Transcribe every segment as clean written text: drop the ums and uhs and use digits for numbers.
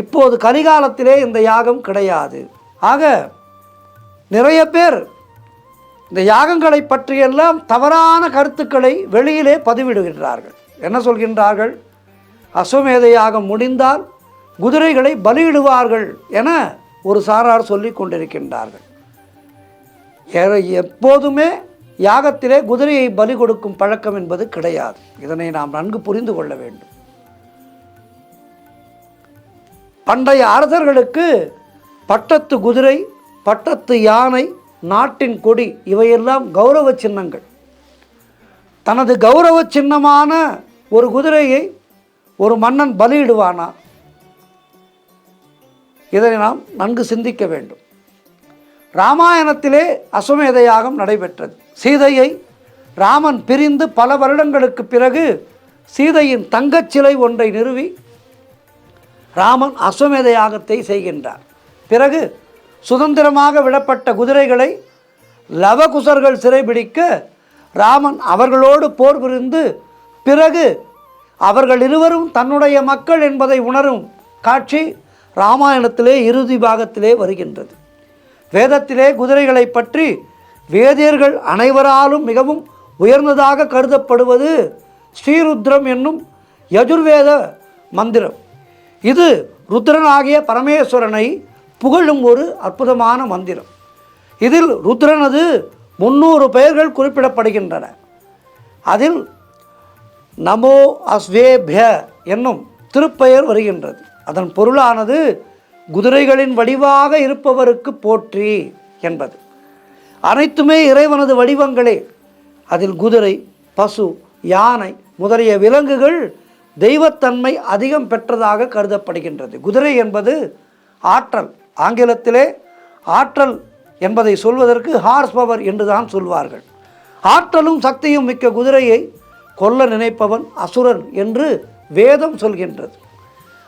இப்போது கலிகாலத்திலே இந்த யாகம் கிடையாது. ஆக நிறைய பேர் இந்த யாகங்களை பற்றியெல்லாம் தவறான கருத்துக்களை வெளியிலே பதிவிடுகின்றார்கள். என்ன சொல்கின்றார்கள்? அஸ்வமேத யாகம் முடிந்தால் குதிரைகளை பலியிடுவார்கள் என ஒரு சாரார் சொல்லி கொண்டிருக்கின்றார்கள். எப்போதுமே யாகத்திலே குதிரையை பலி கொடுக்கும் பழக்கம் என்பது கிடையாது. இதனை நாம் நன்கு புரிந்து கொள்ள வேண்டும். பண்டைய அரசர்களுக்கு பட்டத்து குதிரை, பட்டத்து யானை, நாட்டின் கொடி இவையெல்லாம் கௌரவ சின்னங்கள். தனது கௌரவ சின்னமான ஒரு குதிரையை ஒரு மன்னன் பலியிடுவானா? இதனை நாம் நன்கு சிந்திக்க வேண்டும். ராமாயணத்திலே அஸ்வமேத யாகம் நடைபெற்றது. சீதையை ராமன் பிரிந்து பல வருடங்களுக்கு பிறகு சீதையின் தங்கச் சிலை ஒன்றை நிறுவி ராமன் அஸ்வமேத யாகத்தை செய்கின்றார். பிறகு சுதந்திரமாக விடப்பட்ட குதிரைகளை லவகுசர்கள் சிறைபிடிக்க ராமன் அவர்களோடு போர் புரிந்து பிறகு அவர்கள் இருவரும் தன்னுடைய மக்கள் என்பதை உணரும் காட்சி ராமாயணத்திலே இறுதி பாகத்திலே வருகின்றது. வேதத்திலே குதிரைகளை பற்றி வேதியர்கள் அனைவராலும் மிகவும் உயர்ந்ததாக கருதப்படுவது ஸ்ரீருத்ரம் என்னும் யஜுர்வேத மந்திரம். இது ருத்ரனாகிய பரமேஸ்வரனை புகழும் ஒரு அற்புதமான மந்திரம். இதில் ருத்ரனது 300 பெயர்கள் குறிப்பிடப்படுகின்றன. அதில் நமோ அஸ்வேபிய என்னும் திருப்பெயர் வருகின்றது. அதன் பொருளானது குதிரைகளின் வடிவாக இருப்பவருக்கு போற்றி என்பது. அனைத்துமே இறைவனது வடிவங்களே. அதில் குதிரை, பசு, யானை முதலிய விலங்குகள் தெய்வத்தன்மை அதிகம் பெற்றதாக கருதப்படுகின்றது. குதிரை என்பது ஆற்றல். ஆங்கிலத்திலே ஆற்றல் என்பதை சொல்வதற்கு ஹார்ஸ் பவர் என்று தான் சொல்வார்கள். ஆற்றலும் சக்தியும் மிக்க குதிரையை கொல்ல நினைப்பவன் அசுரன் என்று வேதம் சொல்கின்றது.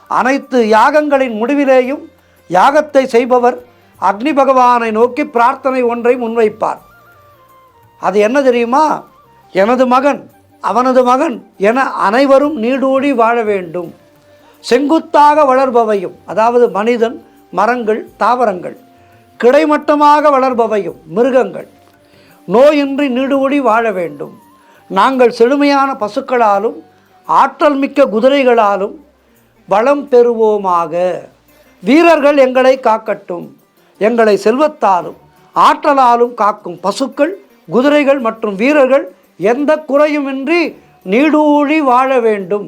அனைத்து யாகங்களின் முடிவிலேயும் யாகத்தை செய்பவர் அக்னி பகவானை நோக்கி பிரார்த்தனை ஒன்றை முன்வைப்பார். அது என்ன தெரியுமா? எனது மகன், அவனது மகன் என அனைவரும் நீடூழி வாழ வேண்டும். செங்குத்தாக வளர்பவையும், அதாவது மனிதன், மரங்கள், தாவரங்கள், கிடைமட்டமாக வளர்பவையும் மிருகங்கள் நோயின்றி நீடூழி வாழ வேண்டும். நாங்கள் செழுமையான பசுக்களாலும் ஆற்றல் மிக்க குதிரைகளாலும் வளம் பெறுவோமாக. வீரர்கள் எங்களை காக்கட்டும். எங்களை செல்வத்தாலும் ஆற்றலாலும் காக்கும் பசுக்கள், குதிரைகள் மற்றும் வீரர்கள் எந்த குறையுமின்றி நீடூழி வாழ வேண்டும்.